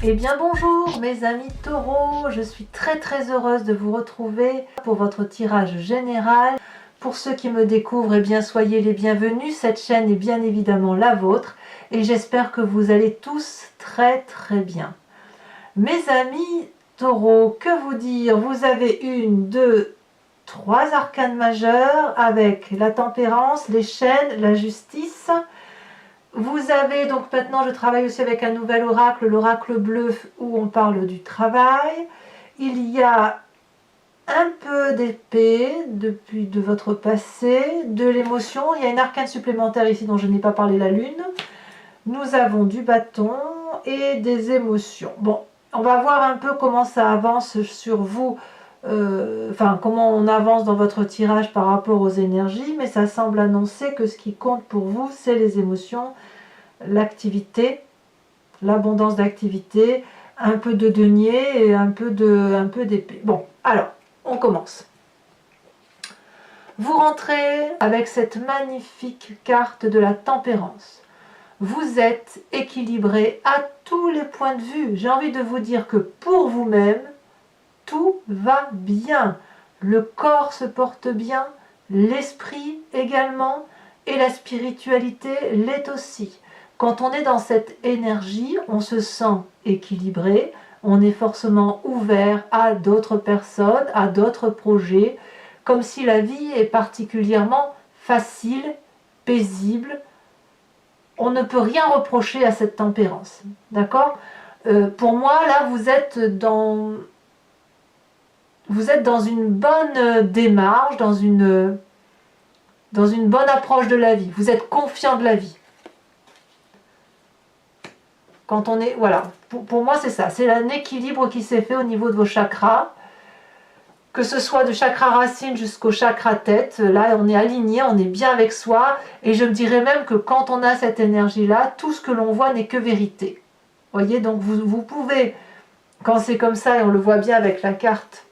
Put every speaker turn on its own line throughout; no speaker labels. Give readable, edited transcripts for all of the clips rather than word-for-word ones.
Eh bien bonjour mes amis taureaux, je suis très heureuse de vous retrouver pour votre tirage général. Pour ceux qui me découvrent, eh bien soyez les bienvenus, cette chaîne est bien évidemment la vôtre et j'espère que vous allez tous très bien. Mes amis taureaux, que vous dire, vous avez une, deux, trois arcanes majeurs avec la tempérance, les chênes, la justice. Vous avez donc maintenant, je travaille aussi avec un nouvel oracle, l'oracle bleu, où on parle du travail. Il y a un peu d'épée depuis de votre passé, de l'émotion. Il y a une arcane supplémentaire ici dont je n'ai pas parlé, la lune. Nous avons du bâton et des émotions. Bon, on va voir un peu comment ça avance sur vous, comment on avance dans votre tirage par rapport aux énergies, mais ça semble annoncer que ce qui compte pour vous, c'est les émotions, l'activité, l'abondance d'activité, un peu de denier et un peu d'épée. Bon, alors, on commence. Vous rentrez avec cette magnifique carte de la tempérance. Vous êtes équilibré à tous les points de vue. J'ai envie de vous dire que pour vous-même, tout va bien. Le corps se porte bien, l'esprit également, et la spiritualité l'est aussi. Quand on est dans cette énergie, on se sent équilibré, on est forcément ouvert à d'autres personnes, à d'autres projets, comme si la vie est particulièrement facile, paisible. On ne peut rien reprocher à cette tempérance. D'accord ? Pour moi, là, vous êtes dans une bonne démarche, dans une bonne approche de la vie. Vous êtes confiant de la vie. Quand on est, voilà, pour moi c'est ça, c'est un équilibre qui s'est fait au niveau de vos chakras, que ce soit du chakra racine jusqu'au chakra tête. Là on est aligné, on est bien avec soi, et je me dirais même que quand on a cette énergie là, tout ce que l'on voit n'est que vérité. Voyez, donc vous pouvez, quand c'est comme ça, et on le voit bien avec la carte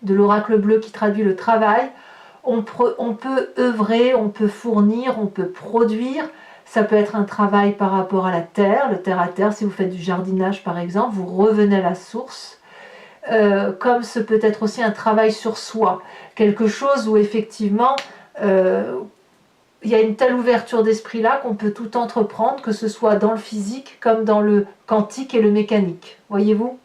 de l'oracle bleu qui traduit le travail, on peut œuvrer, on peut fournir, on peut produire. Ça peut être un travail par rapport à la terre, le terre à terre. Si vous faites du jardinage par exemple, vous revenez à la source. Comme ce peut être aussi un travail sur soi, quelque chose où effectivement il y a une telle ouverture d'esprit là qu'on peut tout entreprendre, que ce soit dans le physique comme dans le quantique et le mécanique. Voyez-vous ?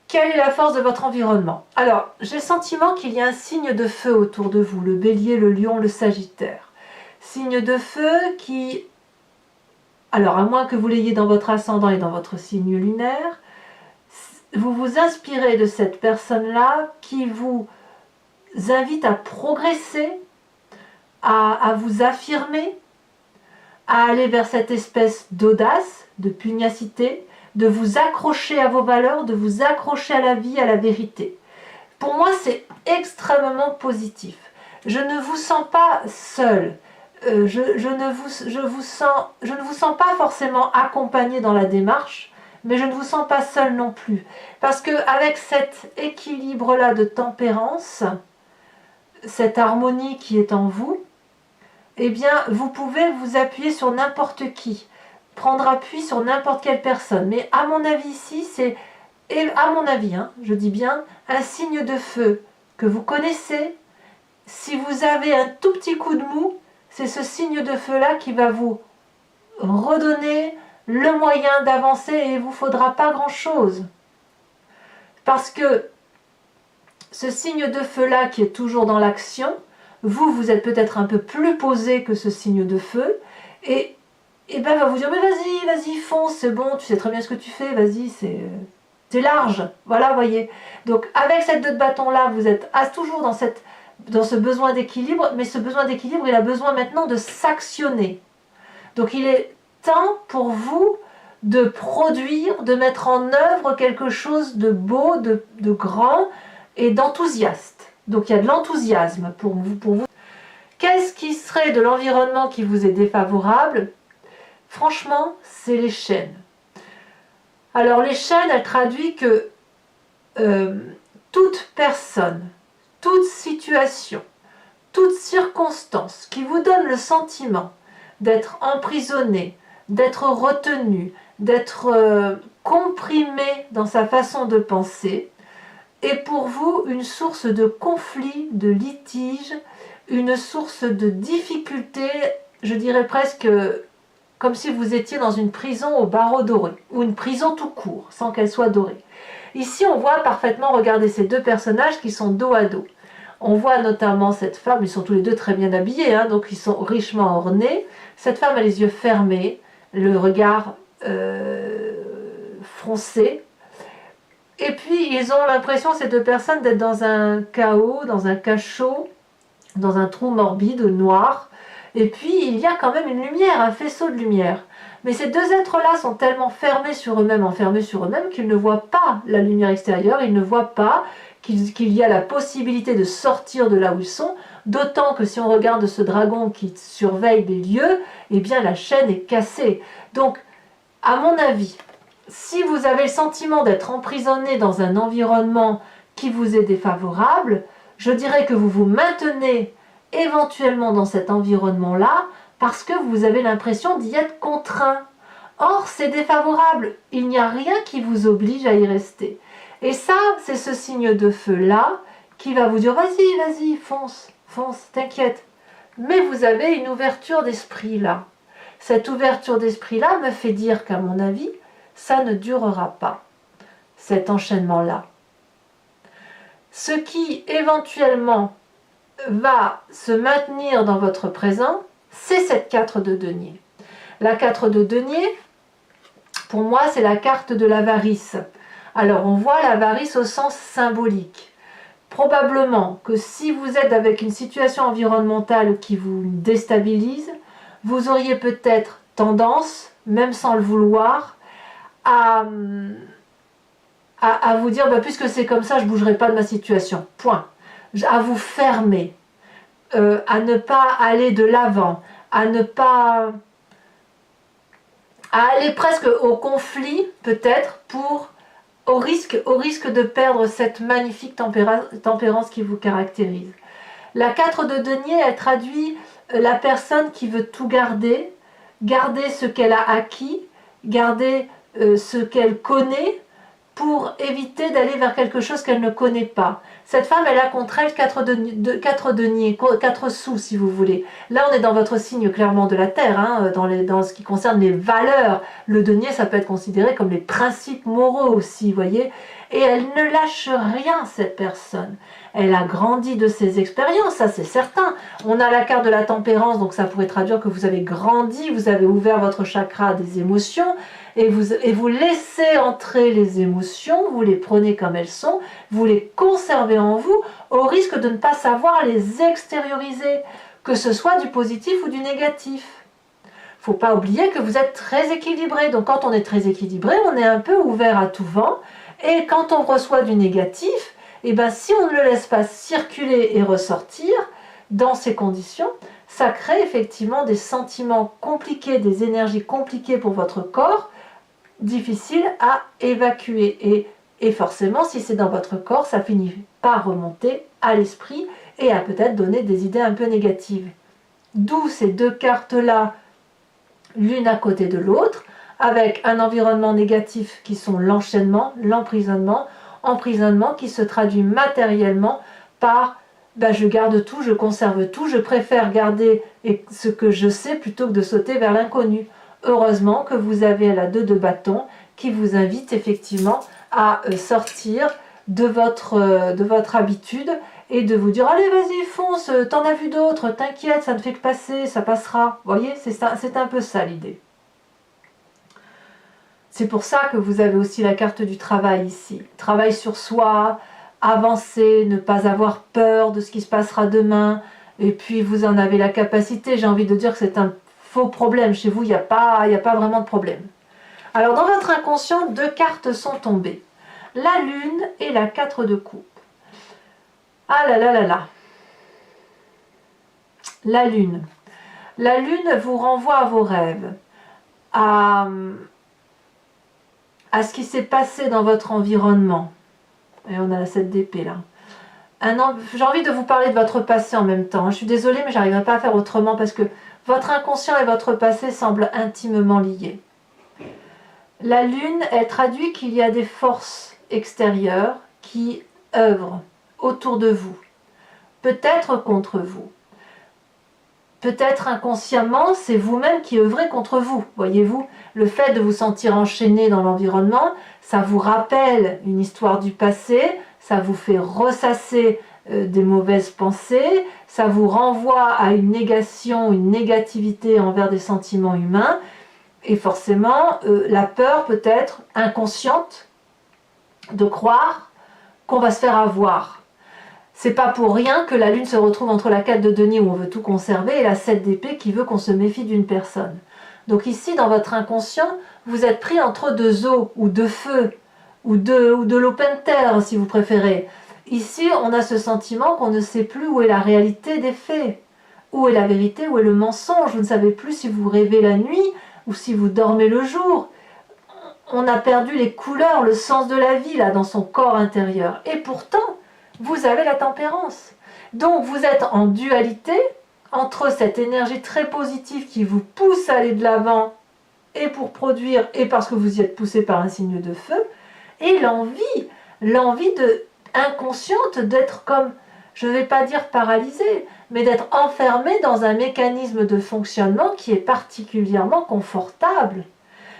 Quelle est la force de votre environnement? Alors, j'ai le sentiment qu'il y a un signe de feu autour de vous, le bélier, le lion, le sagittaire. Signe de feu qui, alors à moins que vous l'ayez dans votre ascendant et dans votre signe lunaire, vous vous inspirez de cette personne-là qui vous invite à progresser, à vous affirmer, à aller vers cette espèce d'audace, de pugnacité, de vous accrocher à vos valeurs, de vous accrocher à la vie, à la vérité. Pour moi, c'est extrêmement positif. Je ne vous sens pas seul. Je ne vous sens pas forcément accompagné dans la démarche, mais je ne vous sens pas seul non plus. Parce qu'avec cet équilibre-là de tempérance, cette harmonie qui est en vous, eh bien, vous pouvez vous appuyer sur n'importe qui, prendre appui sur n'importe quelle personne. Mais à mon avis ici, c'est, et à mon avis, je dis bien, un signe de feu que vous connaissez. Si vous avez un tout petit coup de mou, c'est ce signe de feu-là qui va vous redonner le moyen d'avancer et il ne vous faudra pas grand-chose. Parce que ce signe de feu-là qui est toujours dans l'action, vous êtes peut-être un peu plus posé que ce signe de feu et ben va vous dire mais vas-y fonce, c'est bon, tu sais très bien ce que tu fais, vas-y, c'est large, voilà, voyez. Donc avec cette 2 de bâton là, vous êtes toujours dans ce besoin d'équilibre, mais ce besoin d'équilibre, il a besoin maintenant de s'actionner. Donc il est temps pour vous de produire, de mettre en œuvre quelque chose de beau, de grand et d'enthousiaste. Donc il y a de l'enthousiasme pour vous. Qu'est-ce qui serait de l'environnement qui vous est défavorable? Franchement, c'est les chaînes. Alors les chaînes, elles traduisent que toute personne, toute situation, toute circonstance qui vous donne le sentiment d'être emprisonné, d'être retenu, d'être comprimé dans sa façon de penser, est pour vous une source de conflit, de litige, une source de difficulté, je dirais presque comme si vous étiez dans une prison au barreau doré, ou une prison tout court, sans qu'elle soit dorée. Ici, on voit parfaitement, regardez ces deux personnages qui sont dos à dos. On voit notamment cette femme, ils sont tous les deux très bien habillés, hein, donc ils sont richement ornés. Cette femme a les yeux fermés, le regard froncé. Et puis, ils ont l'impression, ces deux personnes, d'être dans un chaos, dans un cachot, dans un trou morbide, noir. Et puis, il y a quand même une lumière, un faisceau de lumière. Mais ces deux êtres-là sont tellement fermés sur eux-mêmes, enfermés sur eux-mêmes, qu'ils ne voient pas la lumière extérieure, ils ne voient pas qu'il y a la possibilité de sortir de là où ils sont, d'autant que si on regarde ce dragon qui surveille les lieux, eh bien la chaîne est cassée. Donc, à mon avis, si vous avez le sentiment d'être emprisonné dans un environnement qui vous est défavorable, je dirais que vous vous maintenez éventuellement dans cet environnement-là parce que vous avez l'impression d'y être contraint. Or, c'est défavorable. Il n'y a rien qui vous oblige à y rester. Et ça, c'est ce signe de feu-là qui va vous dire « Vas-y, vas-y, fonce, fonce, t'inquiète ». Mais vous avez une ouverture d'esprit là. Cette ouverture d'esprit-là me fait dire qu'à mon avis, ça ne durera pas, cet enchaînement-là. Ce qui, éventuellement, va se maintenir dans votre présent, c'est cette 4 de denier. La 4 de denier, pour moi, c'est la carte de l'avarice. Alors, on voit l'avarice au sens symbolique. Probablement que si vous êtes avec une situation environnementale qui vous déstabilise, vous auriez peut-être tendance, même sans le vouloir, à vous dire, puisque c'est comme ça, je ne bougerai pas de ma situation. Point. À vous fermer, à ne pas aller de l'avant, à ne pas... à aller presque au conflit, peut-être, au risque de perdre cette magnifique tempérance qui vous caractérise. La 4 de denier, elle traduit la personne qui veut tout garder, garder ce qu'elle a acquis, garder ce qu'elle connaît, pour éviter d'aller vers quelque chose qu'elle ne connaît pas. Cette femme, elle a contre elle 4 deniers, 4 sous si vous voulez. Là, on est dans votre signe clairement de la terre, hein, dans ce qui concerne les valeurs. Le denier, ça peut être considéré comme les principes moraux aussi, vous voyez. Et elle ne lâche rien, cette personne. Elle a grandi de ses expériences, ça c'est certain. On a la carte de la tempérance, donc ça pourrait traduire que vous avez grandi, vous avez ouvert votre chakra des émotions, et vous laissez entrer les émotions, vous les prenez comme elles sont, vous les conservez en vous, au risque de ne pas savoir les extérioriser, que ce soit du positif ou du négatif. Il ne faut pas oublier que vous êtes très équilibré, donc quand on est très équilibré, on est un peu ouvert à tout vent, et quand on reçoit du négatif, et si on ne le laisse pas circuler et ressortir dans ces conditions, ça crée effectivement des sentiments compliqués, des énergies compliquées pour votre corps, difficiles à évacuer. Et forcément, si c'est dans votre corps, ça finit par remonter à l'esprit et à peut-être donner des idées un peu négatives. D'où ces deux cartes-là, l'une à côté de l'autre, avec un environnement négatif qui sont l'enchaînement, l'emprisonnement qui se traduit matériellement par je garde tout, je conserve tout, je préfère garder ce que je sais plutôt que de sauter vers l'inconnu. Heureusement que vous avez la 2 de bâton qui vous invite effectivement à sortir de votre habitude et de vous dire allez vas-y fonce, t'en as vu d'autres, t'inquiète, ça ne fait que passer, ça passera. Vous voyez, c'est un peu ça l'idée. C'est pour ça que vous avez aussi la carte du travail ici. Travail sur soi, avancer, ne pas avoir peur de ce qui se passera demain. Et puis vous en avez la capacité. J'ai envie de dire que c'est un faux problème. Chez vous, il n'y a pas vraiment de problème. Alors dans votre inconscient, 2 cartes sont tombées. La lune et la 4 de coupe. Ah là là là là. La lune. La lune vous renvoie à vos rêves. À ce qui s'est passé dans votre environnement. Et on a la 7 d'épée là. J'ai envie de vous parler de votre passé en même temps. Je suis désolée, mais j'arriverai pas à faire autrement parce que Votre inconscient et votre passé semblent intimement liés. La lune, elle traduit qu'il y a des forces extérieures qui œuvrent autour de vous, peut-être contre vous. Peut-être inconsciemment, c'est vous-même qui œuvrez contre vous. Voyez-vous, le fait de vous sentir enchaîné dans l'environnement, ça vous rappelle une histoire du passé, ça vous fait ressasser des mauvaises pensées, ça vous renvoie à une négation, une négativité envers des sentiments humains, et forcément, la peur peut être inconsciente de croire qu'on va se faire avoir. C'est pas pour rien que la lune se retrouve entre la 4 de denier où on veut tout conserver et la 7 d'épée qui veut qu'on se méfie d'une personne. Donc ici, dans votre inconscient, vous êtes pris entre deux eaux ou deux feux ou de l'open terre si vous préférez. Ici, on a ce sentiment qu'on ne sait plus où est la réalité des faits. Où est la vérité, où est le mensonge. Vous ne savez plus si vous rêvez la nuit ou si vous dormez le jour. On a perdu les couleurs, le sens de la vie là dans son corps intérieur. Et pourtant, vous avez la tempérance. Donc vous êtes en dualité entre cette énergie très positive qui vous pousse à aller de l'avant et pour produire et parce que vous y êtes poussé par un signe de feu et l'envie inconsciente d'être comme, je ne vais pas dire paralysé, mais d'être enfermé dans un mécanisme de fonctionnement qui est particulièrement confortable.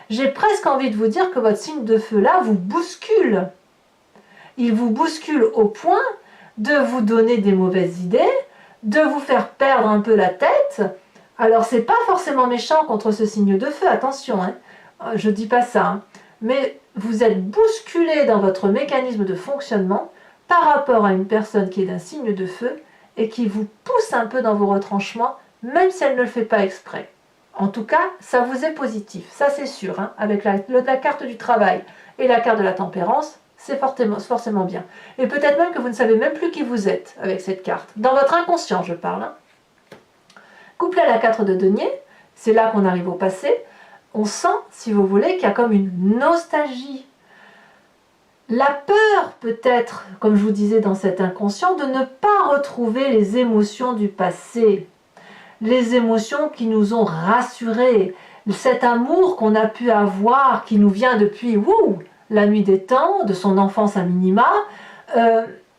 J'ai presque envie de vous dire que votre signe de feu là vous bouscule. Il vous bouscule au point de vous donner des mauvaises idées, de vous faire perdre un peu la tête. Alors c'est pas forcément méchant contre ce signe de feu, attention, hein. Je dis pas ça, hein. Mais vous êtes bousculé dans votre mécanisme de fonctionnement par rapport à une personne qui est d'un signe de feu et qui vous pousse un peu dans vos retranchements, même si elle ne le fait pas exprès. En tout cas, ça vous est positif, ça c'est sûr, hein. Avec la carte du travail et la carte de la tempérance, c'est forcément bien. Et peut-être même que vous ne savez même plus qui vous êtes avec cette carte. Dans votre inconscient, je parle. Hein. Couplé à la 4 de denier, c'est là qu'on arrive au passé, on sent, si vous voulez, qu'il y a comme une nostalgie. La peur, peut-être, comme je vous disais dans cet inconscient, de ne pas retrouver les émotions du passé. Les émotions qui nous ont rassurés. Cet amour qu'on a pu avoir, qui nous vient depuis la nuit des temps, de son enfance à minima,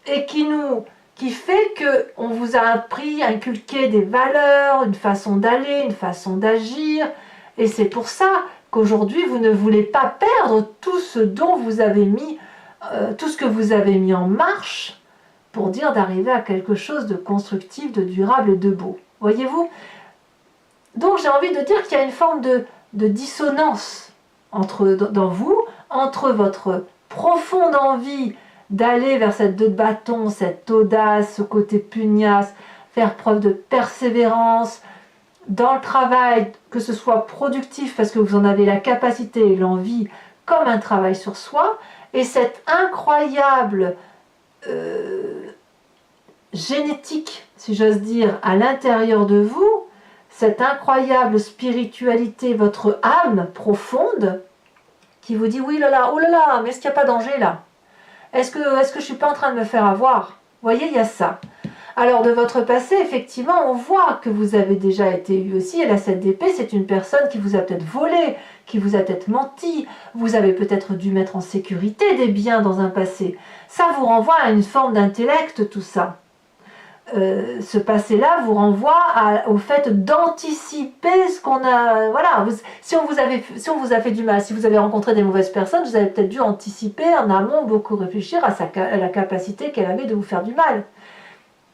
et qui fait qu'on vous a appris, inculqué des valeurs, une façon d'aller, une façon d'agir, et c'est pour ça qu'aujourd'hui vous ne voulez pas perdre tout ce dont vous avez mis, tout ce que vous avez mis en marche pour dire d'arriver à quelque chose de constructif, de durable et de beau. Voyez-vous? Donc j'ai envie de dire qu'il y a une forme de dissonance dans vous, entre votre profonde envie d'aller vers cette 2 de bâton, cette audace, ce côté pugnace, faire preuve de persévérance dans le travail, que ce soit productif parce que vous en avez la capacité et l'envie, comme un travail sur soi, et cette incroyable génétique, si j'ose dire, à l'intérieur de vous, cette incroyable spiritualité, votre âme profonde, qui vous dit oui là là, oh là là, mais est-ce qu'il n'y a pas danger là? Est-ce que je ne suis pas en train de me faire avoir? Vous voyez, il y a ça. Alors de votre passé, effectivement, on voit que vous avez déjà été eu aussi, et la 7 d'épée, c'est une personne qui vous a peut-être volé, qui vous a peut-être menti, vous avez peut-être dû mettre en sécurité des biens dans un passé. Ça vous renvoie à une forme d'intellect, tout ça. Ce passé-là vous renvoie au fait d'anticiper ce qu'on a... Voilà, si on vous a fait du mal, si vous avez rencontré des mauvaises personnes, vous avez peut-être dû anticiper en amont, beaucoup réfléchir à la capacité qu'elle avait de vous faire du mal.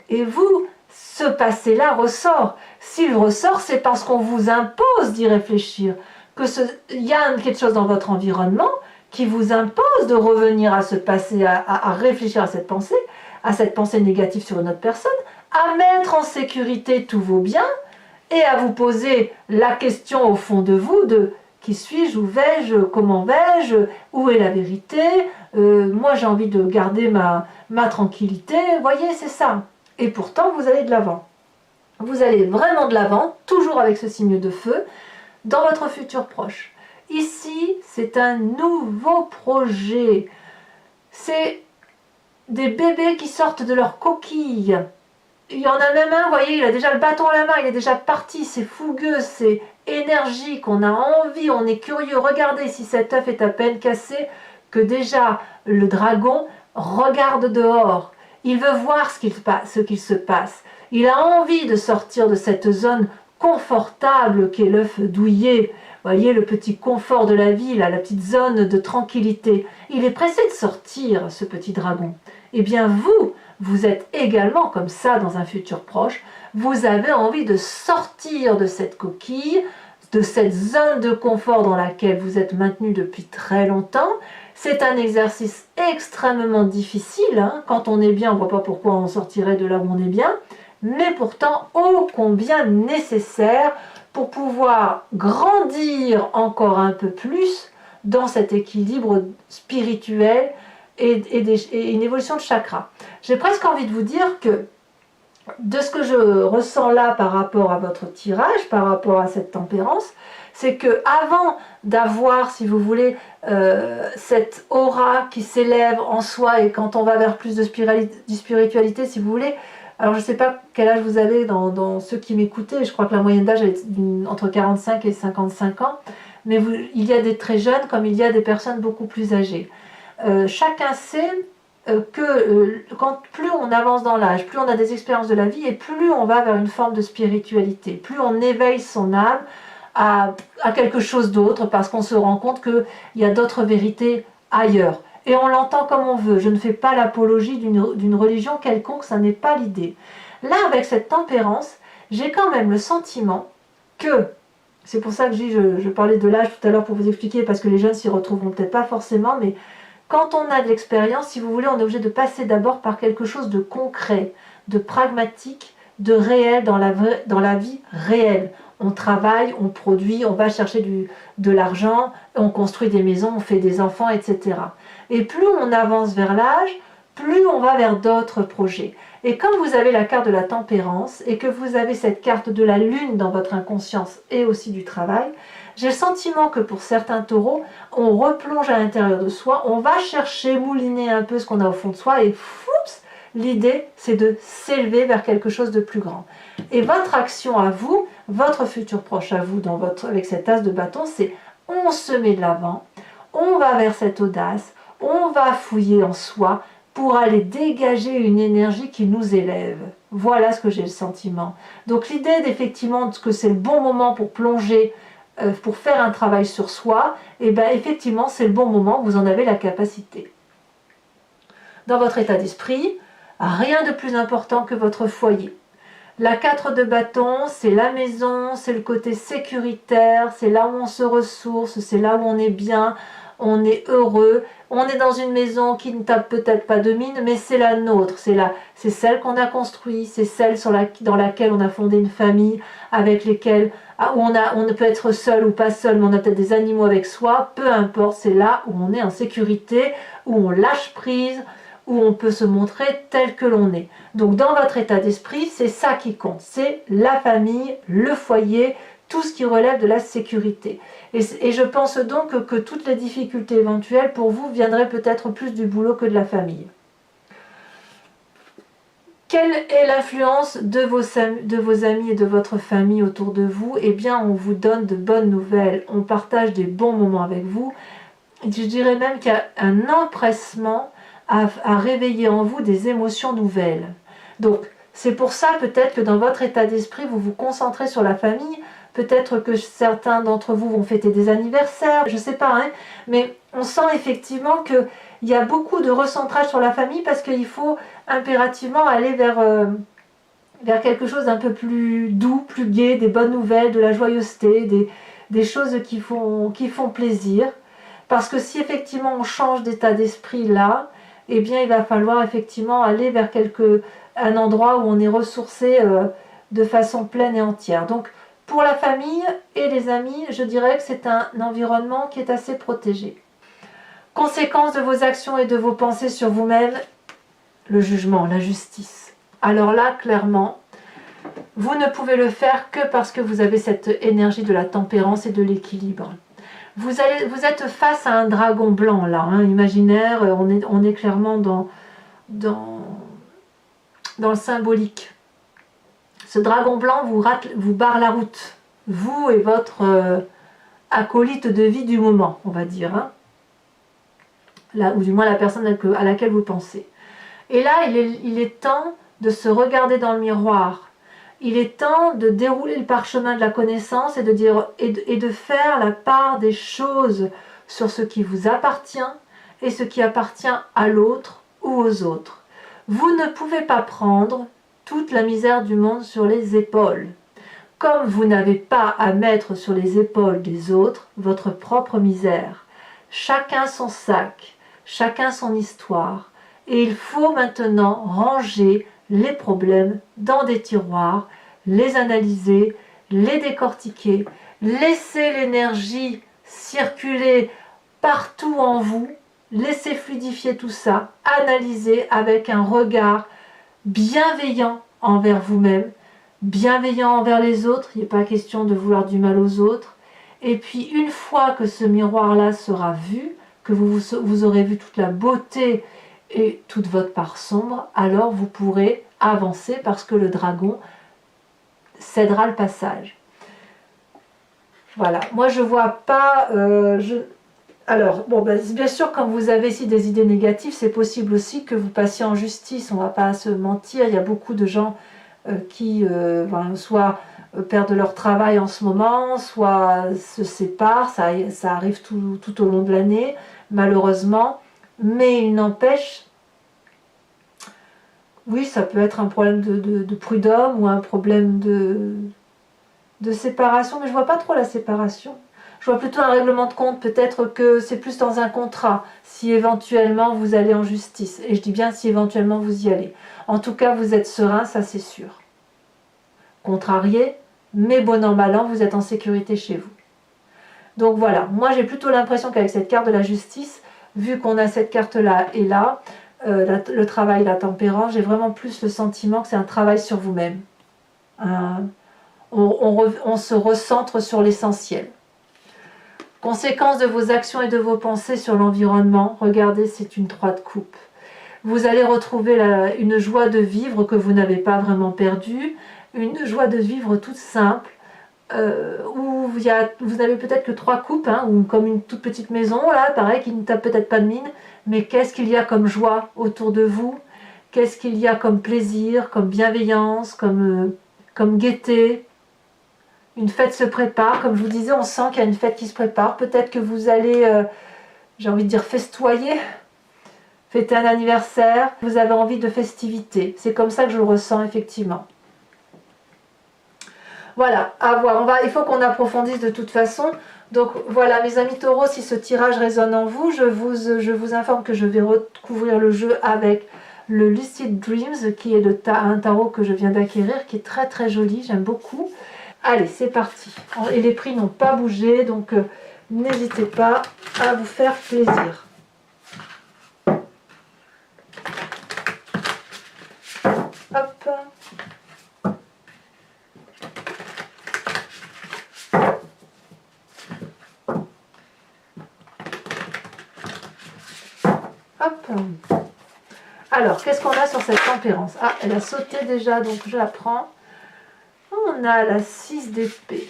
Et vous, ce passé-là ressort. S'il ressort, c'est parce qu'on vous impose d'y réfléchir. Il y a quelque chose dans votre environnement qui vous impose de revenir à ce passé, à réfléchir à cette pensée négative sur une autre personne, à mettre en sécurité tous vos biens et à vous poser la question au fond de vous de qui suis-je, où vais-je, comment vais-je, où est la vérité, moi j'ai envie de garder ma tranquillité, vous voyez, c'est ça. Et pourtant vous allez de l'avant. Vous allez vraiment de l'avant, toujours avec ce signe de feu, dans votre futur proche. Ici, c'est un nouveau projet. C'est des bébés qui sortent de leur coquille. il y en a même un, vous voyez, il a déjà le bâton à la main, il est déjà parti, c'est fougueux, c'est énergique, on a envie, on est curieux. Regardez si cet œuf est à peine cassé, que déjà le dragon regarde dehors. Il veut voir ce qu'il se passe. Il a envie de sortir de cette zone confortable qu'est l'œuf douillet. Vous voyez le petit confort de la vie, là, la petite zone de tranquillité. Il est pressé de sortir, ce petit dragon. Eh bien vous êtes également comme ça dans un futur proche. Vous avez envie de sortir de cette coquille, de cette zone de confort dans laquelle vous êtes maintenu depuis très longtemps. C'est un exercice extrêmement difficile. Hein. Quand on est bien, on ne voit pas pourquoi on sortirait de là où on est bien, mais pourtant ô combien nécessaire pour pouvoir grandir encore un peu plus dans cet équilibre spirituel et une évolution de chakra. J'ai presque envie de vous dire que de ce que je ressens là par rapport à votre tirage, par rapport à cette tempérance, c'est que avant d'avoir, si vous voulez, cette aura qui s'élève en soi, et quand on va vers plus de spiritualité, si vous voulez, alors je ne sais pas quel âge vous avez dans ceux qui m'écoutaient, je crois que la moyenne d'âge est entre 45 et 55 ans, mais il y a des très jeunes comme il y a des personnes beaucoup plus âgées. Chacun sait que quand plus on avance dans l'âge, plus on a des expériences de la vie et plus on va vers une forme de spiritualité, plus on éveille son âme à quelque chose d'autre parce qu'on se rend compte qu'il y a d'autres vérités ailleurs. Et on l'entend comme on veut. Je ne fais pas l'apologie d'une religion quelconque, ça n'est pas l'idée. Là, avec cette tempérance, j'ai quand même le sentiment que, c'est pour ça que je parlais de l'âge tout à l'heure pour vous expliquer, parce que les jeunes s'y retrouveront peut-être pas forcément, mais quand on a de l'expérience, si vous voulez, on est obligé de passer d'abord par quelque chose de concret, de pragmatique, de réel dans la vie réelle. On travaille, on produit, on va chercher de l'argent, on construit des maisons, on fait des enfants, etc. Et plus on avance vers l'âge, plus on va vers d'autres projets. Et quand vous avez la carte de la tempérance et que vous avez cette carte de la lune dans votre inconscience et aussi du travail, j'ai le sentiment que pour certains taureaux, on replonge à l'intérieur de soi, on va chercher, mouliner un peu ce qu'on a au fond de soi et foups, l'idée c'est de s'élever vers quelque chose de plus grand. Et votre action à vous, votre futur proche à vous avec cet as de bâton, c'est on se met de l'avant, on va vers cette audace, on va fouiller en soi pour aller dégager une énergie qui nous élève. Voilà ce que j'ai le sentiment. Donc l'idée d'effectivement que c'est le bon moment pour plonger, pour faire un travail sur soi, et bien effectivement c'est le bon moment, vous en avez la capacité. Dans votre état d'esprit, rien de plus important que votre foyer. La 4 de bâton, c'est la maison, c'est le côté sécuritaire, c'est là où on se ressource, c'est là où on est bien, on est heureux, on est dans une maison qui ne tape peut-être pas de mine, mais c'est la nôtre, c'est celle qu'on a construite, c'est celle dans laquelle on a fondé une famille, avec lesquelles où on peut être seul ou pas seul, mais on a peut-être des animaux avec soi, peu importe, c'est là où on est en sécurité, où on lâche prise, où on peut se montrer tel que l'on est. Donc dans votre état d'esprit, c'est ça qui compte, c'est la famille, le foyer, tout ce qui relève de la sécurité. Et je pense donc que toutes les difficultés éventuelles pour vous viendraient peut-être plus du boulot que de la famille. Quelle est l'influence de vos amis et de votre famille autour de vous? Eh bien, on vous donne de bonnes nouvelles, on partage des bons moments avec vous. Je dirais même qu'il y a un empressement à réveiller en vous des émotions nouvelles. Donc, c'est pour ça peut-être que dans votre état d'esprit, vous vous concentrez sur la famille. Peut-être que certains d'entre vous vont fêter des anniversaires, je ne sais pas, hein, mais on sent effectivement qu'il y a beaucoup de recentrage sur la famille parce qu'il faut impérativement aller vers quelque chose d'un peu plus doux, plus gai, des bonnes nouvelles, de la joyeuseté, des choses qui font plaisir. Parce que si effectivement on change d'état d'esprit là, eh bien il va falloir effectivement aller vers un endroit où on est ressourcé de façon pleine et entière. Donc pour la famille et les amis, je dirais que c'est un environnement qui est assez protégé. Conséquence de vos actions et de vos pensées sur vous-même, le jugement, la justice. Alors là, clairement, vous ne pouvez le faire que parce que vous avez cette énergie de la tempérance et de l'équilibre. Vous êtes face à un dragon blanc là, hein, imaginaire, on est clairement dans le symbolique. Ce dragon blanc vous barre la route, vous et votre acolyte de vie du moment, on va dire, hein. Là, ou du moins la personne à laquelle vous pensez. Et là, il est temps de se regarder dans le miroir. Il est temps de dérouler le parchemin de la connaissance et de faire la part des choses sur ce qui vous appartient et ce qui appartient à l'autre ou aux autres. Vous ne pouvez pas prendre toute la misère du monde sur les épaules. Comme vous n'avez pas à mettre sur les épaules des autres votre propre misère. Chacun son sac, chacun son histoire. Et il faut maintenant ranger les problèmes dans des tiroirs, les analyser, les décortiquer, laisser l'énergie circuler partout en vous, laisser fluidifier tout ça, analyser avec un regard bienveillant envers vous-même, bienveillant envers les autres, il n'est pas question de vouloir du mal aux autres. Et puis une fois que ce miroir-là sera vu, que vous aurez vu toute la beauté et toute votre part sombre, alors vous pourrez avancer parce que le dragon cédera le passage. Voilà, moi je vois pas... Alors, bon, ben, bien sûr, quand vous avez ici des idées négatives, c'est possible aussi que vous passiez en justice, on ne va pas se mentir, il y a beaucoup de gens qui soit perdent leur travail en ce moment, soit se séparent, ça arrive tout au long de l'année, malheureusement, mais il n'empêche, oui, ça peut être un problème de prud'homme ou un problème de séparation, mais je ne vois pas trop la séparation. Je vois plutôt un règlement de compte, peut-être que c'est plus dans un contrat, si éventuellement vous allez en justice. Et je dis bien si éventuellement vous y allez. En tout cas, vous êtes serein, ça c'est sûr. Contrarié, mais bon an, mal an, vous êtes en sécurité chez vous. Donc voilà, moi j'ai plutôt l'impression qu'avec cette carte de la justice, vu qu'on a cette carte-là et là, le travail, la tempérance, j'ai vraiment plus le sentiment que c'est un travail sur vous-même. On se recentre sur l'essentiel. Conséquence de vos actions et de vos pensées sur l'environnement, regardez, c'est une 3 de coupe. Vous allez retrouver une joie de vivre que vous n'avez pas vraiment perdue, une joie de vivre toute simple, où vous avez peut-être que 3 coupes, hein, ou comme une toute petite maison, là, pareil, qui ne tape peut-être pas de mine, mais qu'est-ce qu'il y a comme joie autour de vous, qu'est-ce qu'il y a comme plaisir, comme bienveillance, comme gaieté. Une fête se prépare, comme je vous disais, on sent qu'il y a une fête qui se prépare. Peut-être que vous allez, j'ai envie de dire, festoyer, fêter un anniversaire. Vous avez envie de festivité. C'est comme ça que je le ressens, effectivement. Voilà, à voir. Il faut qu'on approfondisse de toute façon. Donc voilà, mes amis taureaux, si ce tirage résonne en vous, je vous informe que je vais recouvrir le jeu avec le Lucid Dreams, qui est un tarot que je viens d'acquérir, qui est très très joli, j'aime beaucoup. Allez, c'est parti. Et les prix n'ont pas bougé, donc n'hésitez pas à vous faire plaisir. Hop. Hop. Alors, qu'est-ce qu'on a sur cette tempérance? Ah, elle a sauté déjà, donc je la prends. On a la 6 d'épée.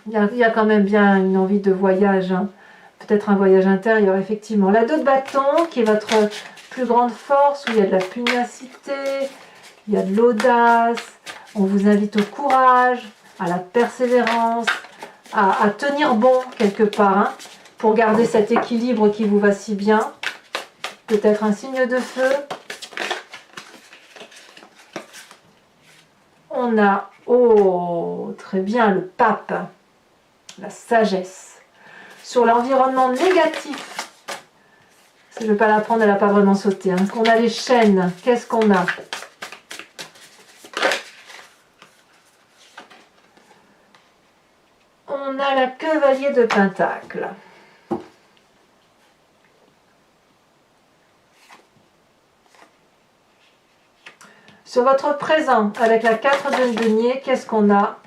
Il y a quand même bien une envie de voyage, hein. Peut-être un voyage intérieur, effectivement. La 2 de bâton, qui est votre plus grande force, où il y a de la pugnacité, il y a de l'audace. On vous invite au courage, à la persévérance, à tenir bon quelque part, hein, pour garder cet équilibre qui vous va si bien. Peut-être un signe de feu. On a, oh, très bien, le pape, la sagesse. Sur l'environnement négatif, je ne vais pas la prendre, elle n'a pas vraiment sauté. Hein. On a les chaînes, qu'est-ce qu'on a? On a la cavalier de Pentacle. Sur votre présent, avec la 4 de denier, qu'est-ce qu'on a?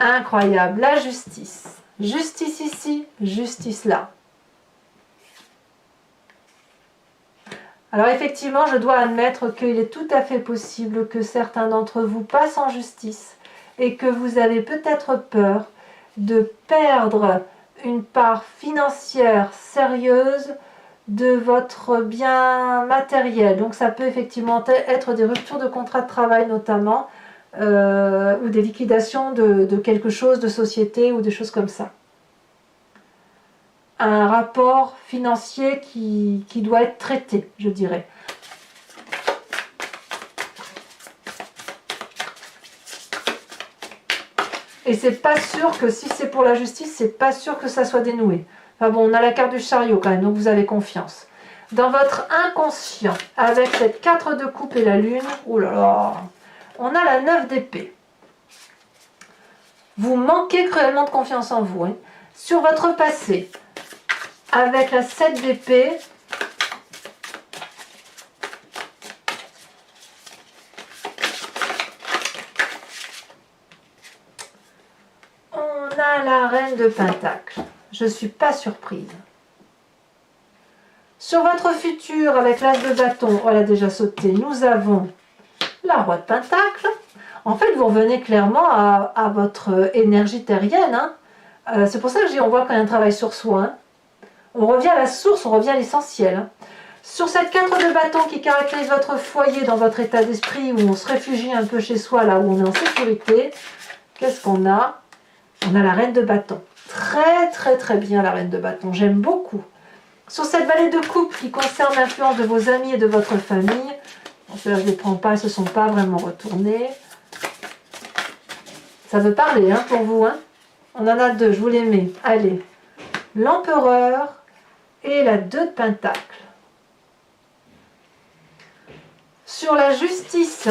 Incroyable, la justice. Justice ici, justice là. Alors effectivement, je dois admettre qu'il est tout à fait possible que certains d'entre vous passent en justice et que vous avez peut-être peur de perdre une part financière sérieuse de votre bien matériel. Donc ça peut effectivement être des ruptures de contrat de travail notamment, ou des liquidations de quelque chose, de société ou des choses comme ça. Un rapport financier qui doit être traité, je dirais. Et c'est pas sûr que si c'est pour la justice, c'est pas sûr que ça soit dénoué. Enfin bon, on a la carte du chariot quand même, donc vous avez confiance. Dans votre inconscient, avec cette 4 de coupe et la lune, oh là là, on a la 9 d'épée. Vous manquez cruellement de confiance en vous. Hein. Sur votre passé, avec la 7 d'épée, on a la reine de Pentacle. Je ne suis pas surprise. Sur votre futur, avec l'as de bâton, on l'a déjà sauté, nous avons la roi de Pentacle. En fait, vous revenez clairement à votre énergie terrienne. Hein. C'est pour ça que je dis on voit quand il y a un travail sur soi. Hein. On revient à la source, on revient à l'essentiel. Hein. Sur cette 4 de bâton qui caractérise votre foyer dans votre état d'esprit, où on se réfugie un peu chez soi, là où on est en sécurité, qu'est-ce qu'on a? On a la reine de bâton. Très très très bien la reine de bâton, j'aime beaucoup. Sur cette vallée de coupe qui concerne l'influence de vos amis et de votre famille, bon, ceux-là je ne les prends pas, elles ne se sont pas vraiment retournées. Ça veut parler hein, pour vous. Hein. On en a deux, je vous les mets. Allez, l'empereur et la 2 de pentacle. Sur la justice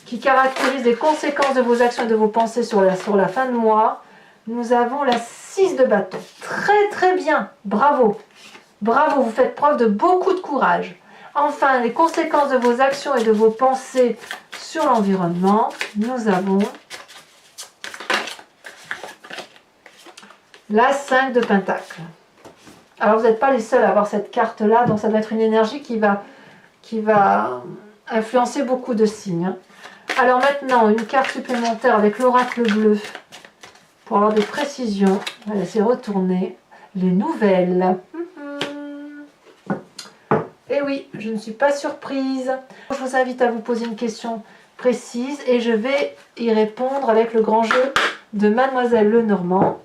qui caractérise les conséquences de vos actions et de vos pensées sur la fin de mois, nous avons la 6 de bâton. Très très bien, bravo. Bravo, vous faites preuve de beaucoup de courage. Enfin, les conséquences de vos actions et de vos pensées sur l'environnement, nous avons la 5 de pentacle. Alors, vous n'êtes pas les seuls à avoir cette carte-là, donc ça doit être une énergie qui va influencer beaucoup de signes. Hein. Alors maintenant, une carte supplémentaire avec l'oracle bleu pour avoir des précisions. On va laisser retourner les nouvelles. Et oui, je ne suis pas surprise. Je vous invite à vous poser une question précise et je vais y répondre avec le grand jeu de Mademoiselle Lenormand.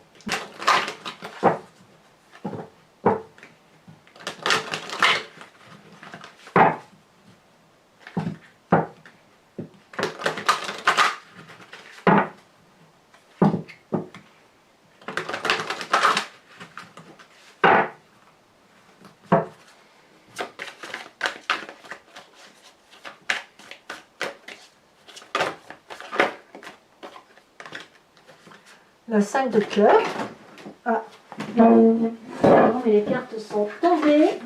La 5 de cœur. Ah, non, mais les cartes sont tombées.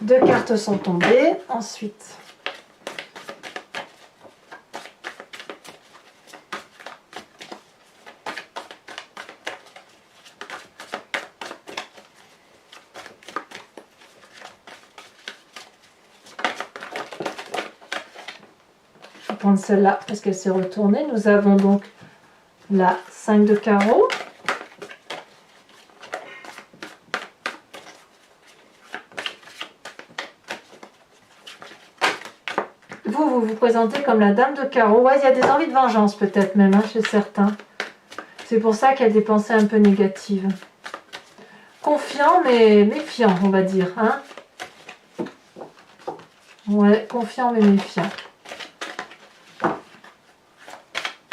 Deux cartes sont tombées. Ensuite, prendre celle-là parce qu'elle s'est retournée. Nous avons donc la 5 de carreau. Vous vous présentez comme la dame de carreau. Ouais, il y a des envies de vengeance peut-être même hein, chez certains. C'est pour ça qu'il y a des pensées un peu négatives. Confiant mais méfiant, on va dire. Hein. Ouais, confiant mais méfiant.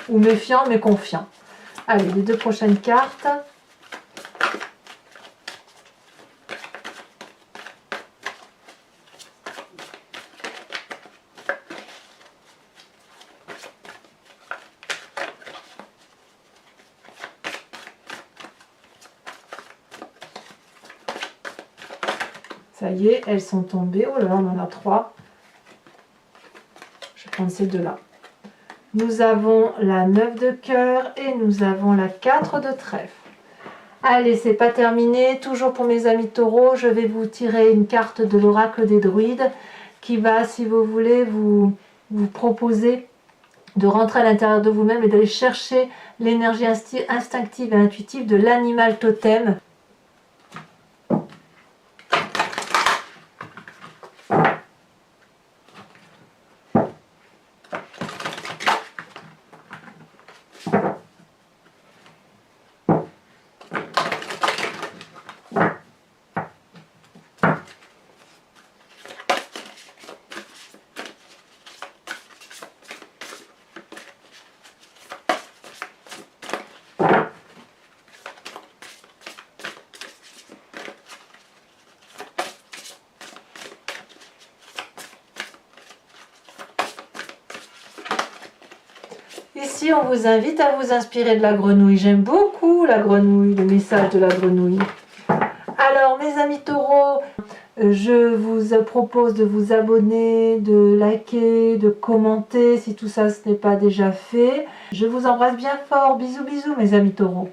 Ou méfiant mais confiant. Allez, les deux prochaines cartes. Ça y est, elles sont tombées. Oh là là, on en a 3. Je vais prendre ces deux-là. Nous avons la 9 de cœur et nous avons la 4 de trèfle. Allez, c'est pas terminé. Toujours pour mes amis taureaux, je vais vous tirer une carte de l'oracle des druides qui va, si vous voulez, vous proposer de rentrer à l'intérieur de vous-même et d'aller chercher l'énergie instinctive et intuitive de l'animal totem. Ici, on vous invite à vous inspirer de la grenouille. J'aime beaucoup la grenouille, le message de la grenouille. Alors, mes amis taureaux, je vous propose de vous abonner, de liker, de commenter si tout ça ce n'est pas déjà fait. Je vous embrasse bien fort. Bisous, bisous, mes amis taureaux.